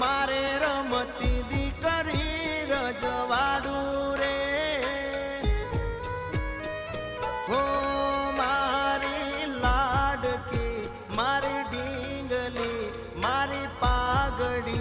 मारे रमती दीकरी रजवाड़ू रे हो मारी लाडकी मारी डींगली मारी पागड़ी